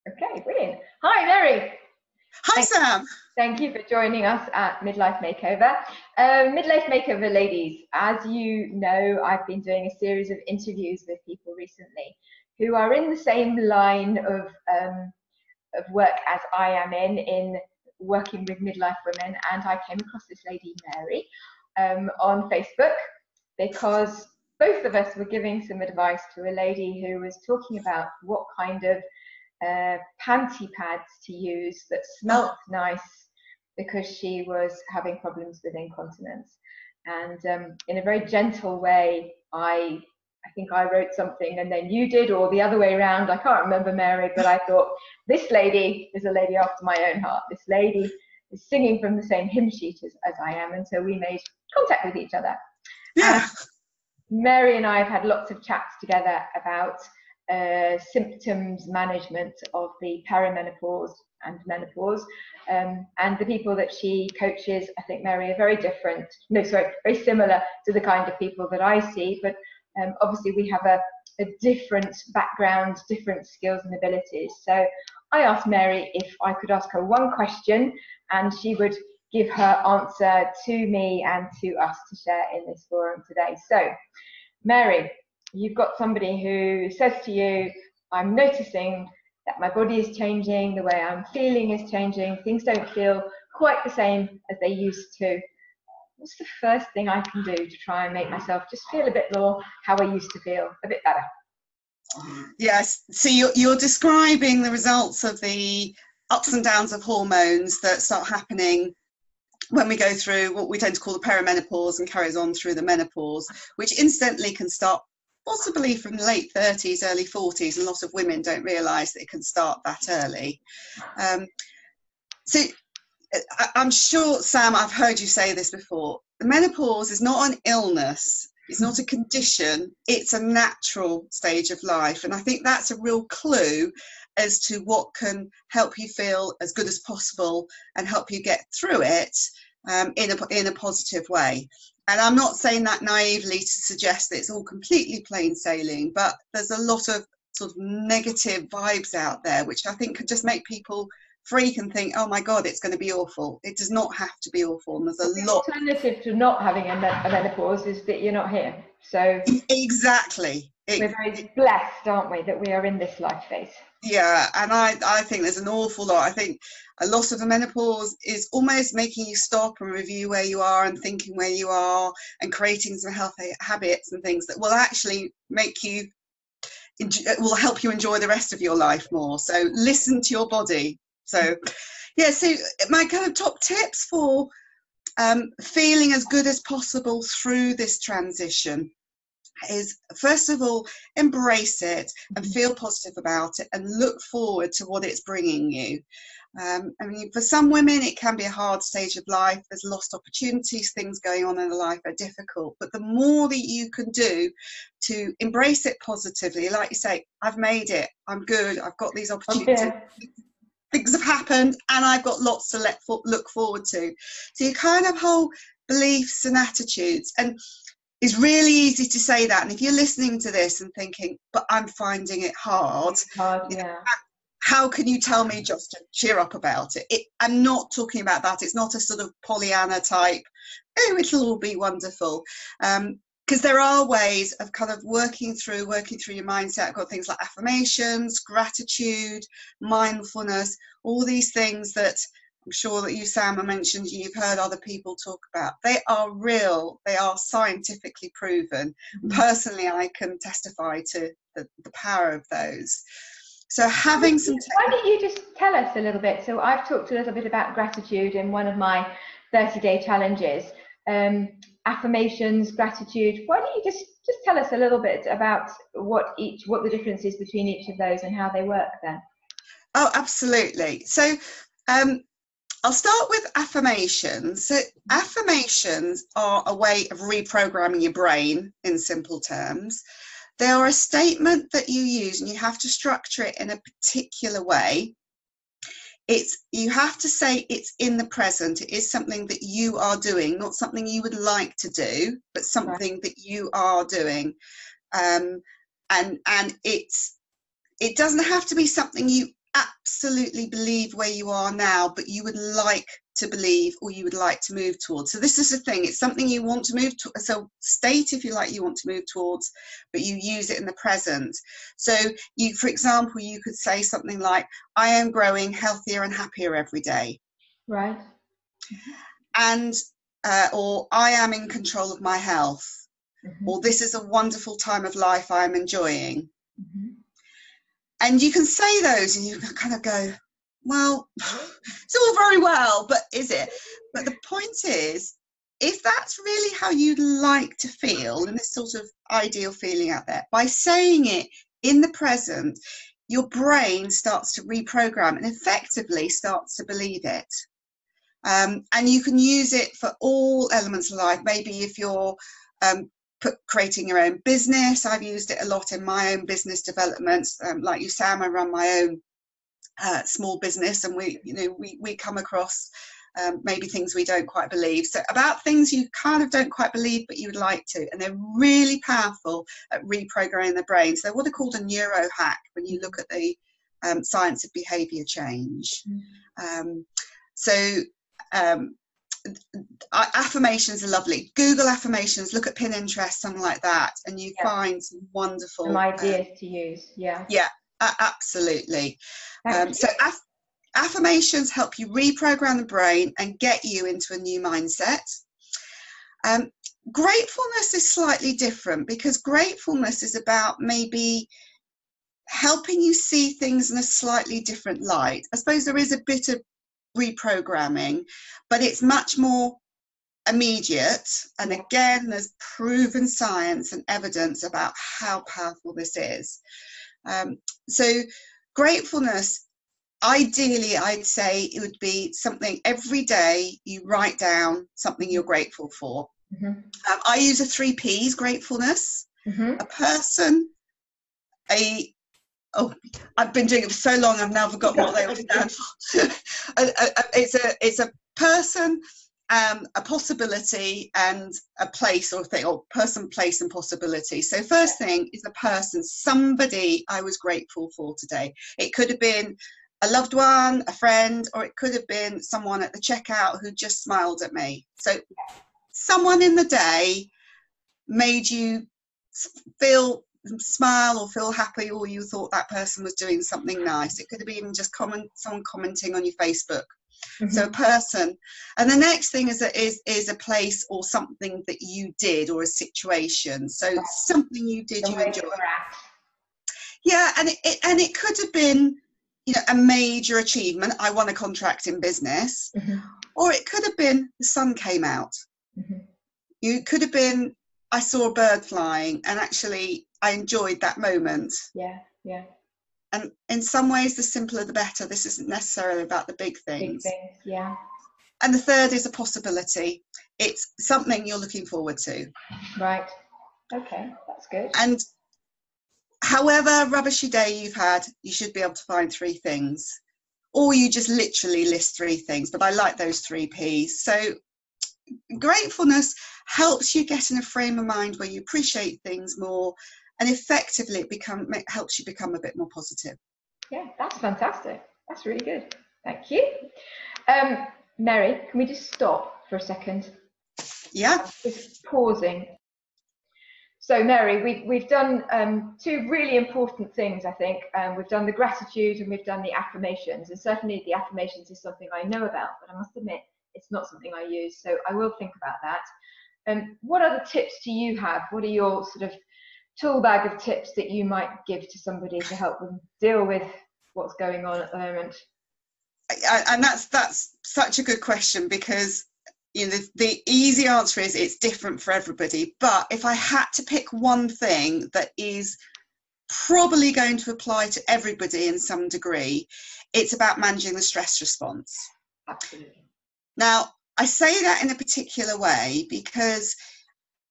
Okay, brilliant. Hi, Mary. Hi, Sam. Thank you for joining us at Midlife Makeover. Midlife Makeover ladies, as you know, I've been doing a series of interviews with people recently who are in the same line of work as I am in working with midlife women. And I came across this lady, Mary, on Facebook because both of us were giving some advice to a lady who was talking about what kind of panty pads to use that smelt nice because she was having problems with incontinence. And in a very gentle way, I think I wrote something and then you did, or the other way around. I can't remember, Mary, but I thought, this lady is a lady after my own heart. This lady is singing from the same hymn sheet as I am. And so we made contact with each other. Yeah. Mary and I have had lots of chats together about symptoms management of the perimenopause and menopause, and the people that she coaches, I think, Mary, are very different, very similar to the kind of people that I see, but obviously we have a different background, different skills and abilities. So I asked Mary if I could ask her one question and she would give her answer to me and to us to share in this forum today. So Mary, you've got somebody who says to you, I'm noticing that my body is changing, the way I'm feeling is changing, things don't feel quite the same as they used to. What's the first thing I can do to try and make myself just feel a bit more how I used to feel, a bit better? Yes, so you're describing the results of the ups and downs of hormones that start happening when we go through what we tend to call the perimenopause and carries on through the menopause, which incidentally can start possibly from the late 30s, early 40s, and lots of women don't realise that it can start that early. So I'm sure, Sam, I've heard you say this before. The menopause is not an illness. It's not a condition. It's a natural stage of life. And I think that's a real clue as to what can help you feel as good as possible and help you get through it in a positive way. And I'm not saying that naively to suggest that it's all completely plain sailing, but there's a lot of sort of negative vibes out there, which I think could just make people freak and think, oh my God, it's going to be awful. It does not have to be awful. And there's a lot. The alternative to not having a menopause is that you're not here. So exactly. We're very blessed, aren't we, that we are in this life phase. Yeah, and I think there's an awful lot. I think a lot of the menopause is almost making you stop and review where you are and thinking where you are and creating some healthy habits and things that will actually make you, will help you enjoy the rest of your life more. So listen to your body. So, yeah, so my kind of top tips for feeling as good as possible through this transition is, first of all, embrace it and feel positive about it and look forward to what it's bringing you. I mean, for some women, it can be a hard stage of life. There's lost opportunities, things going on in their life are difficult. But the more that you can do to embrace it positively, like you say, I've made it, I'm good, I've got these opportunities. Okay. Things have happened and I've got lots to look forward to. So you kind of hold beliefs and attitudes, and it's really easy to say that. And if you're listening to this and thinking, but I'm finding it hard, yeah. How can you tell me just to cheer up about it? I'm not talking about that. It's not a sort of Pollyanna type, oh, it'll all be wonderful. Because there are ways of kind of working through your mindset. I've got things like affirmations, gratitude, mindfulness, all these things that I'm sure that you, Sam, mentioned, you've heard other people talk about. They are real. They are scientifically proven. Personally, I can testify to the power of those. So having some... Why don't you just tell us a little bit? So I've talked a little bit about gratitude in one of my 30-day challenges. Affirmations, gratitude. Why don't you just tell us a little bit about what the difference is between each of those and how they work then? Oh, absolutely. So I'll start with affirmations. So affirmations are a way of reprogramming your brain in simple terms. They are a statement that you use, and you have to structure it in a particular way. You have to say it's in the present. It is something that you are doing, not something you would like to do, but something that you are doing. And it doesn't have to be something you absolutely believe where you are now, but you would like to believe, or you would like to move towards. So this is the thing, it's something you want to move to. So state, if you like, you want to move towards, but you use it in the present. So you, for example, you could say something like, I am growing healthier and happier every day. Right. And or I am in control of my health. Or this is a wonderful time of life I'm enjoying. And you can say those and you can kind of go, well, it's all very well, but is it? But the point is, if that's really how you'd like to feel, and this sort of ideal feeling out there, by saying it in the present, your brain starts to reprogram and effectively starts to believe it. And you can use it for all elements of life. Maybe if you're creating your own business, I've used it a lot in my own business developments. Like you, Sam, I run my own small business, and we come across maybe things we don't quite believe. So about things you kind of don't quite believe, but you would like to, and they're really powerful at reprogramming the brain. So they're what are called a neurohack when you look at the science of behavior change. Affirmations are lovely. Google affirmations, look at Pinterest, something like that, and you find some wonderful some ideas to use. Yeah, absolutely. So affirmations help you reprogram the brain and get you into a new mindset. Gratefulness is slightly different, because gratefulness is about maybe helping you see things in a slightly different light. I suppose there is a bit of reprogramming, but it's much more immediate. And again, there's proven science and evidence about how powerful this is. So gratefulness, ideally, I'd say it would be something every day you write down something you're grateful for. I use the 3 Ps, gratefulness, a person, I've been doing it for so long, I've now forgotten what they all stand for. It's a person, a possibility, and a place or thing, or person, place, and possibility. So first thing is a person, somebody I was grateful for today. It could have been a loved one, a friend, or it could have been someone at the checkout who just smiled at me. So someone in the day made you feel, smile, or feel happy, or you thought that person was doing something nice. It could have been just someone commenting on your Facebook. So a person. And the next thing is a place or something that you did, or a situation. So something you did, you enjoyed. Yeah, and it could have been, a major achievement. I won a contract in business. Or it could have been the sun came out. You could have been, I saw a bird flying, and actually I enjoyed that moment. And in some ways, the simpler the better. This isn't necessarily about the big things. And the third is a possibility. It's something you're looking forward to. Right. Okay, that's good. And however rubbishy day you've had, you should be able to find 3 things. Or you just literally list 3 things. But I like those 3 Ps. So gratefulness helps you get in a frame of mind where you appreciate things more, and effectively it helps you become a bit more positive. Yeah, that's fantastic. That's really good. Thank you. Mary, can we just stop for a second? Yeah. Just pausing. So Mary, we've done 2 really important things, I think. We've done the gratitude and we've done the affirmations. And certainly the affirmations is something I know about, but I must admit it's not something I use. So I will think about that. What other tips do you have? What are your sort of tool bag of tips that you might give to somebody to help them deal with what's going on at the moment? And that's such a good question, because the easy answer is it's different for everybody. But if I had to pick one thing that is probably going to apply to everybody in some degree, it's about managing the stress response. Absolutely. Now, I say that in a particular way because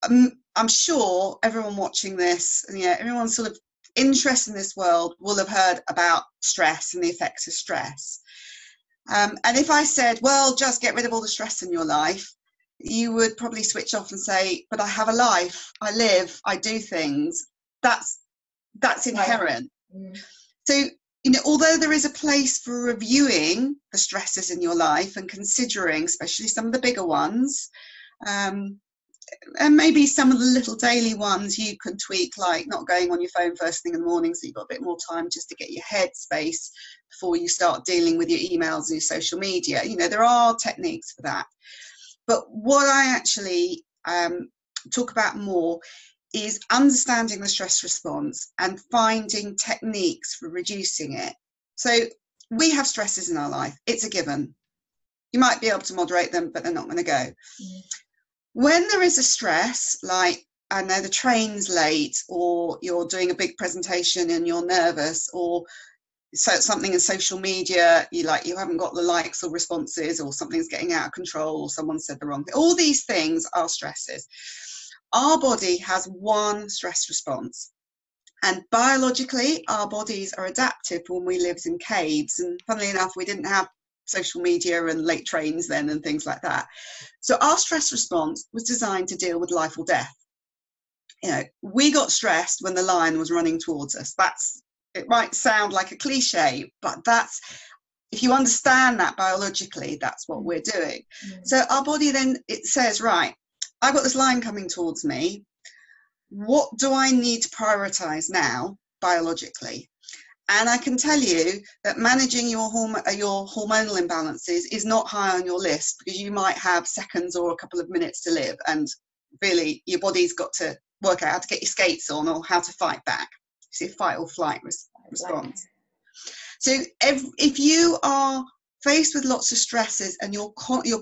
I'm sure everyone watching this, and everyone sort of interested in this world will have heard about stress and the effects of stress. And if I said, well, just get rid of all the stress in your life, you would probably switch off and say, but I have a life, I live, I do things. That's inherent. So you know, although there is a place for reviewing the stresses in your life and considering, especially some of the bigger ones, and maybe some of the little daily ones you can tweak, like not going on your phone first thing in the morning, so you've got a bit more time just to get your head space before you start dealing with your emails and your social media. You know, there are techniques for that. But what I actually talk about more is understanding the stress response and finding techniques for reducing it. So we have stresses in our life. It's a given. You might be able to moderate them, but they're not going to go. When there is a stress, like, I know the train's late, or you're doing a big presentation and you're nervous, or something in social media, you haven't got the likes or responses, or something's getting out of control, or someone said the wrong thing. All these things are stresses. Our body has one stress response. And biologically, our bodies are adaptive when we lived in caves. And funnily enough, we didn't have social media and late trains then and things like that. So our stress response was designed to deal with life or death. You know, we got stressed when the lion was running towards us. It might sound like a cliche, but if you understand that biologically, that's what we're doing. So our body then, it says, right, I've got this lion coming towards me. What do I need to prioritize now biologically? And I can tell you that managing your hormonal imbalances is not high on your list, because you might have seconds or a couple of minutes to live, and really your body's got to work out how to get your skates on or how to fight back. See, fight or flight response. So if you are faced with lots of stresses and your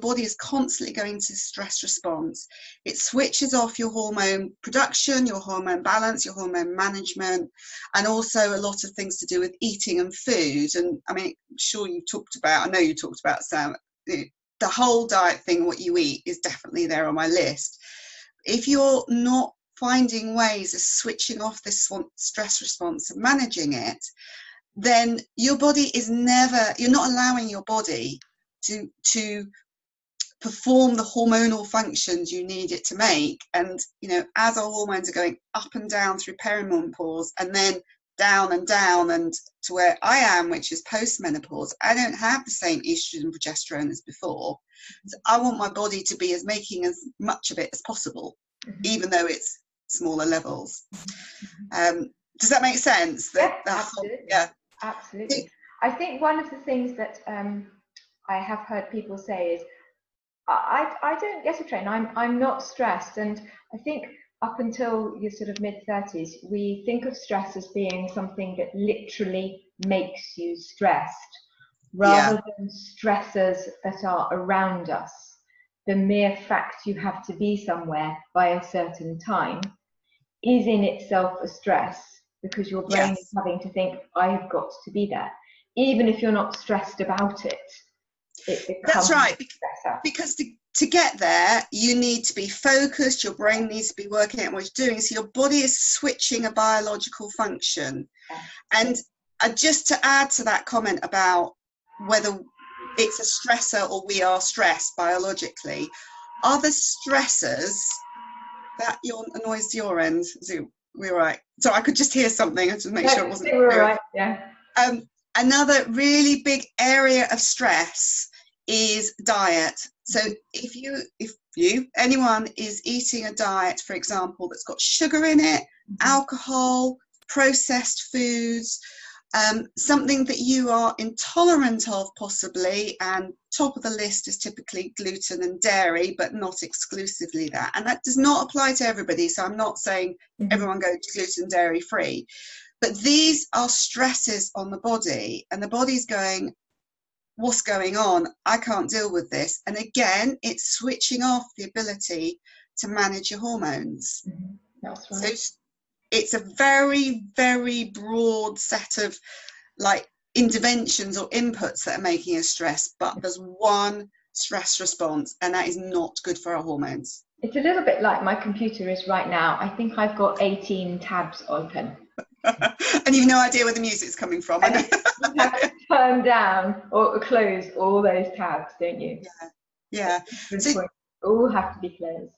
body is constantly going to stress response, it switches off your hormone production, your hormone balance, your hormone management, and also a lot of things to do with eating and food. And I mean, I'm sure I know you talked about, Sam, the whole diet thing, what you eat, is definitely there on my list. If you're not finding ways of switching off this stress response and managing it, then your body you're not allowing your body to perform the hormonal functions you need it to make. And, you know, as our hormones are going up and down through perimenopause and then down and down, and to where I am, which is post-menopause, I don't have the same estrogen and progesterone as before. So I want my body to be making as much of it as possible, even though it's smaller levels. Does that make sense? Absolutely. I think one of the things that I have heard people say is, I don't get a train. I'm not stressed. And I think up until your sort of mid-30s, we think of stress as being something that literally makes you stressed, rather than stressors that are around us. The mere fact you have to be somewhere by a certain time is in itself a stress, because your brain is having to think, I've got to be there. Even if you're not stressed about it, it becomes That's right. better. Because to get there, you need to be focused, your brain needs to be working out what you're doing, so your body is switching a biological function. And just to add to that comment about whether it's a stressor or we are stressed biologically, other stressors that annoys your end, so we're right. So I could just hear something and just make sure it wasn't. We're right. Yeah. Another really big area of stress is diet. So if anyone is eating a diet, for example, that's got sugar in it, alcohol, processed foods, something that you are intolerant of possibly, and top of the list is typically gluten and dairy, but not exclusively that. And that does not apply to everybody, so I'm not saying everyone go to gluten dairy free, but these are stresses on the body, and the body's going, what's going on? I can't deal with this. And again, it's switching off the ability to manage your hormones. That's right. So it's a very, very broad set of like interventions or inputs that are making us stress, but there's one stress response, and that is not good for our hormones. It's a little bit like my computer is right now. I think I've got 18 tabs open. And you've no idea where the music's coming from. And you have to turn down or close all those tabs, don't you? Yeah. So, all have to be closed.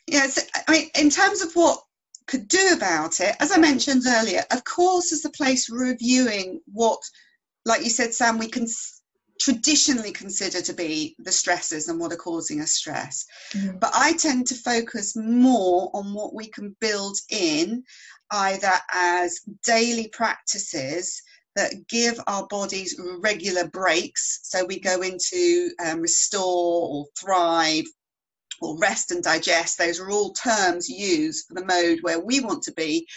yeah. So, I mean, in terms of what could do about it, as I mentioned earlier, of course, is the place reviewing what, like you said, Sam, we can traditionally consider to be the stresses and what are causing us stress. Mm. But I tend to focus more on what we can build in, either as daily practices that give our bodies regular breaks. So we go into restore or thrive or rest and digest. Those are all terms used for the mode where we want to be,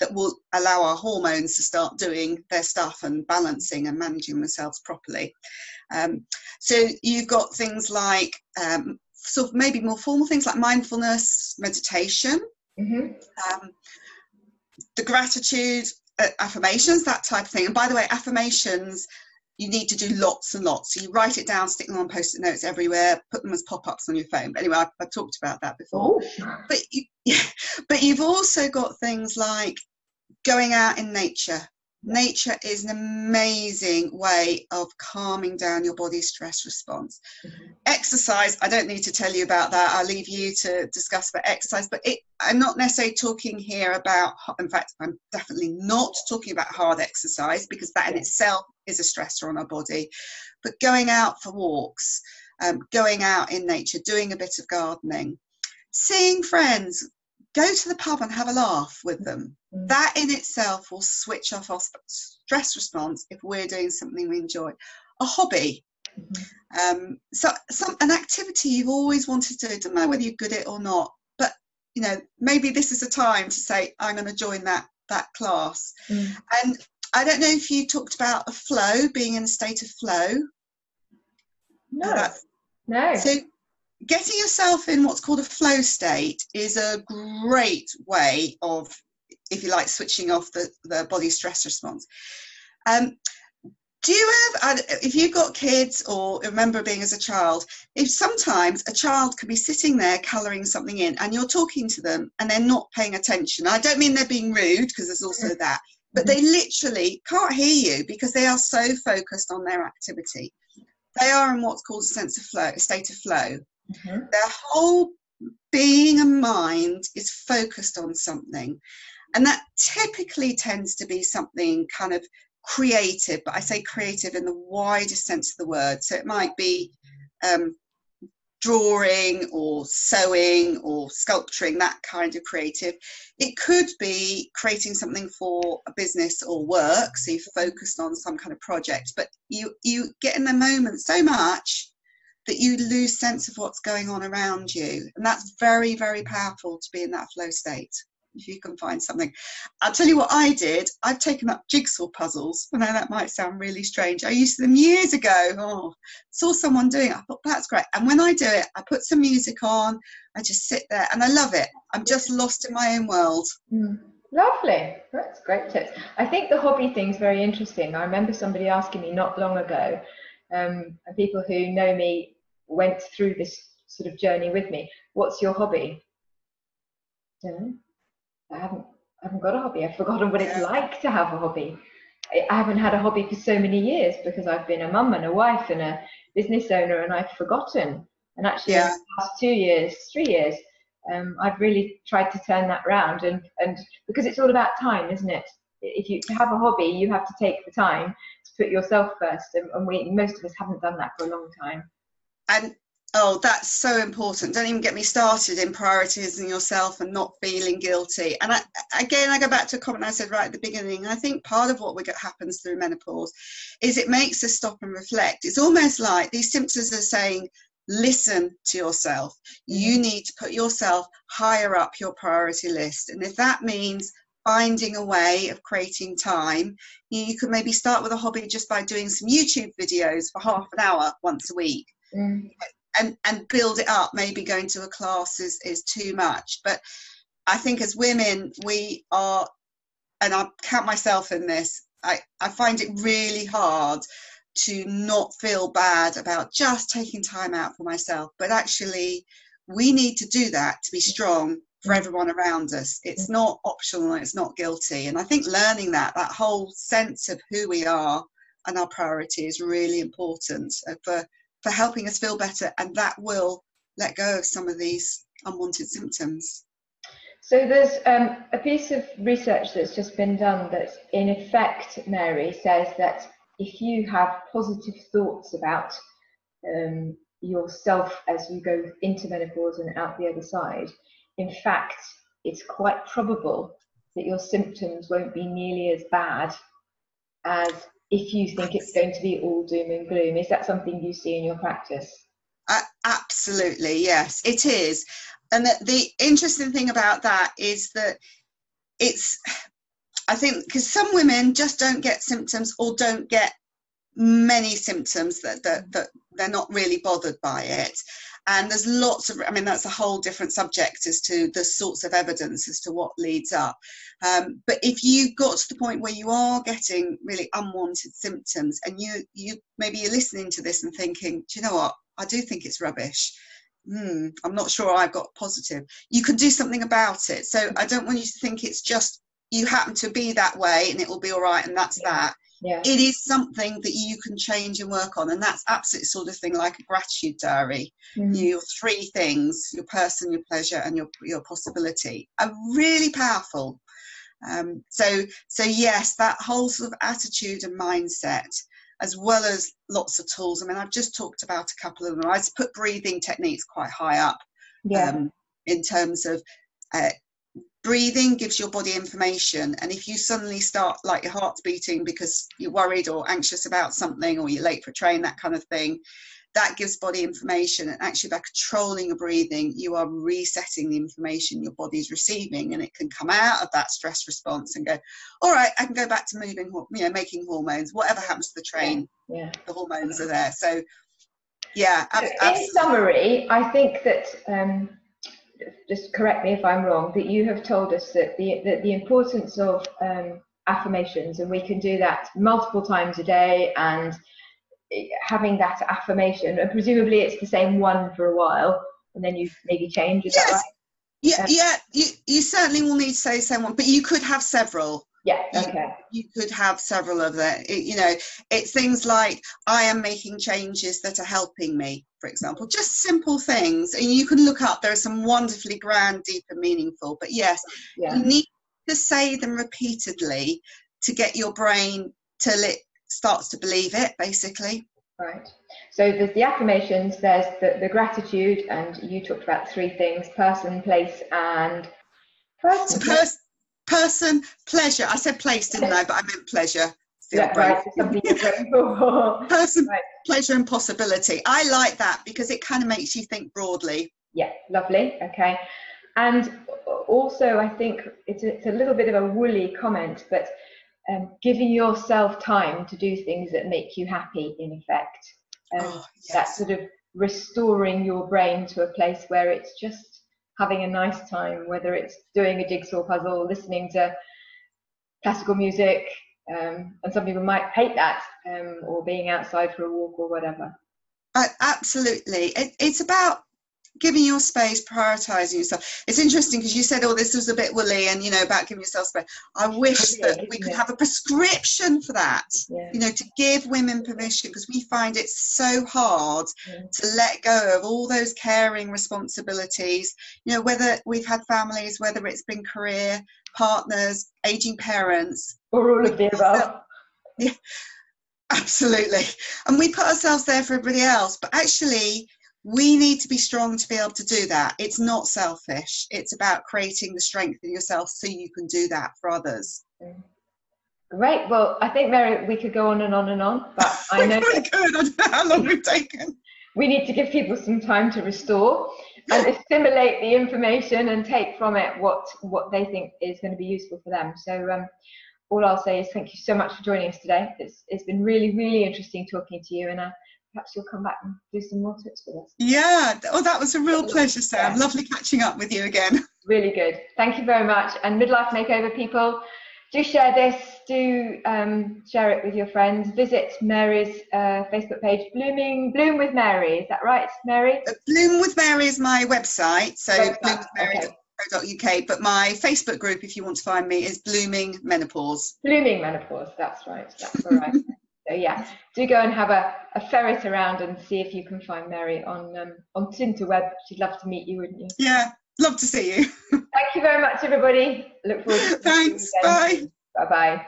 that will allow our hormones to start doing their stuff and balancing and managing themselves properly. So you've got things like sort of maybe more formal things like mindfulness, meditation, the gratitude, affirmations, that type of thing. And by the way, affirmations, you need to do lots and lots. So you write it down, stick them on post-it notes everywhere, put them as pop-ups on your phone. But anyway, I've talked about that before. But you've also got things like going out in nature. Nature is an amazing way of calming down your body's stress response. Exercise, I don't need to tell you about that. I'll leave you to discuss about exercise, but I'm not necessarily talking here about, in fact, I'm definitely not talking about hard exercise, because that in itself is a stressor on our body. But going out for walks, going out in nature, doing a bit of gardening, seeing friends, go to the pub and have a laugh with them. That in itself will switch off our stress response if we're doing something we enjoy. A hobby, an activity you've always wanted to do. I don't know whether you're good at it or not, but you know, maybe this is a time to say, I'm going to join that class. And I don't know if you talked about a flow, being in a state of flow. No. So getting yourself in what's called a flow state is a great way of, if you like, switching off the body stress response. Do you have, if you've got kids or remember being as a child, if sometimes a child could be sitting there colouring something in and you're talking to them and they're not paying attention. I don't mean they're being rude, because there's also that, but they literally can't hear you because they are so focused on their activity. They are in what's called a state of flow. Their whole being and mind is focused on something. And that typically tends to be something kind of creative, but I say creative in the widest sense of the word. So it might be drawing or sewing or sculpturing, that kind of creative. It could be creating something for a business or work, so you're focused on some kind of project, but you get in the moment so much that you lose sense of what's going on around you. And that's very, very powerful to be in that flow state, if you can find something. I'll tell you what I did. I've taken up jigsaw puzzles. I know that might sound really strange. I used them years ago. Saw someone doing it. I thought, that's great. And when I do it, I put some music on. I just sit there and I love it. I'm just lost in my own world. Lovely. That's great tips. I think the hobby thing's very interesting. I remember somebody asking me not long ago, and people who know me went through this sort of journey with me. What's your hobby? I haven't got a hobby. I've forgotten what it's like to have a hobby. I haven't had a hobby for so many years because I've been a mum and a wife and a business owner, and I've forgotten. And actually, in the past 2 years, 3 years, I've really tried to turn that round. And because it's all about time, isn't it? If you have a hobby, you have to take the time to put yourself first. And most of us haven't done that for a long time. And that's so important. Don't even get me started in prioritizing yourself and not feeling guilty. And I go back to a comment I said right at the beginning. I think part of what happens through menopause is it makes us stop and reflect. It's almost like these symptoms are saying, listen to yourself. You need to put yourself higher up your priority list. And if that means finding a way of creating time, you could maybe start with a hobby just by doing some YouTube videos for half an hour once a week. And build it up. Maybe going to a class is too much, but I think as women we are, and I count myself in this, I find it really hard to not feel bad about just taking time out for myself, but actually we need to do that to be strong for everyone around us. It's not optional, it's not guilty. And I think learning that whole sense of who we are and our priority is really important for helping us feel better, and that will let go of some of these unwanted symptoms. So there's a piece of research that's just been done that in effect, Mary, says that if you have positive thoughts about yourself as you go into menopause and out the other side, in fact, it's quite probable that your symptoms won't be nearly as bad as if you think it's going to be all doom and gloom. Is that something you see in your practice? Absolutely, yes, it is. And the interesting thing about that is that it's, I think, because some women just don't get symptoms or don't get many symptoms that they're not really bothered by it. And there's lots of, I mean, that's a whole different subject as to the sorts of evidence as to what leads up. But if you got to the point where you are getting really unwanted symptoms, and you maybe you're listening to this and thinking, do you know what, I do think it's rubbish. I'm not sure I've got positive. You can do something about it. So I don't want you to think it's just you happen to be that way and it will be all right and that's that. Yeah. It is something that you can change and work on, and that's absolutely sort of thing like a gratitude diary. Your 3 things: your person, your pleasure, and your possibility, are really powerful. So yes, that whole sort of attitude and mindset, as well as lots of tools. I mean, I've just talked about a couple of them. I put breathing techniques quite high up, in terms of breathing gives your body information, and if you suddenly start, like, your heart's beating because you're worried or anxious about something, or you're late for a train, that kind of thing, that gives body information. And actually, by controlling your breathing, you are resetting the information your body's receiving, and it can come out of that stress response and go, all right, I can go back to moving, making hormones. Whatever happens to the train, the hormones are there. So yeah, absolutely. In summary, I think that just correct me if I'm wrong, that you have told us that the importance of affirmations, and we can do that multiple times a day, and having that affirmation, and presumably it's the same one for a while, and then you maybe change. Is that right? You certainly will need to say the same one, but you could have several. Yeah, okay. You could have several of them. It's things like, I am making changes that are helping me, for example. Just simple things. And you can look up, there are some wonderfully grand, deep and meaningful. But yes, you need to say them repeatedly to get your brain till it starts to believe it, basically. Right. So there's the affirmations, there's the gratitude, and you talked about 3 things: person, place, and person, pleasure. I said place, didn't I? But I meant pleasure. Right. So something you're grateful for. Person, pleasure, and possibility. I like that because it kind of makes you think broadly. Yeah, lovely. Okay. And also, I think it's a little bit of a woolly comment, but giving yourself time to do things that make you happy, in effect. That sort of restoring your brain to a place where it's just having a nice time, whether it's doing a jigsaw puzzle, listening to classical music, and some people might hate that, or being outside for a walk or whatever. Absolutely. It's about giving your space, prioritizing yourself. It's interesting because you said, this was a bit woolly, and about giving yourself space. I wish that we could have a prescription for that, to give women permission, because we find it so hard to let go of all those caring responsibilities, whether we've had families, whether it's been career, partners, aging parents, or all of the above. Yeah, absolutely. And we put ourselves there for everybody else, but actually we need to be strong to be able to do that. It's not selfish. It's about creating the strength in yourself so you can do that for others. Great. Well, I think, Mary, we could go on and on and on, but I know we could. I don't know how long we've taken. We need to give people some time to restore and assimilate the information and take from it what they think is going to be useful for them. So all I'll say is thank you so much for joining us today. It's been really, really interesting talking to you, and perhaps you'll come back and do some more tips with us. Yeah, that was a real pleasure, Sam. Yeah. Lovely catching up with you again. Really good. Thank you very much. And Midlife Makeover people, do share this, do share it with your friends. Visit Mary's Facebook page, Bloom with Mary. Is that right, Mary? Bloom with Mary is my website, so bloomwithmary.co.uk. But my Facebook group, if you want to find me, is Blooming Menopause. Blooming Menopause, that's right. That's all right. So yeah, do go and have a ferret around and see if you can find Mary on Tinterweb. She'd love to meet you, wouldn't you? Yeah, Love to see you. Thank you very much, everybody. Look forward to seeing you Thanks. again Bye. soon. Bye-bye.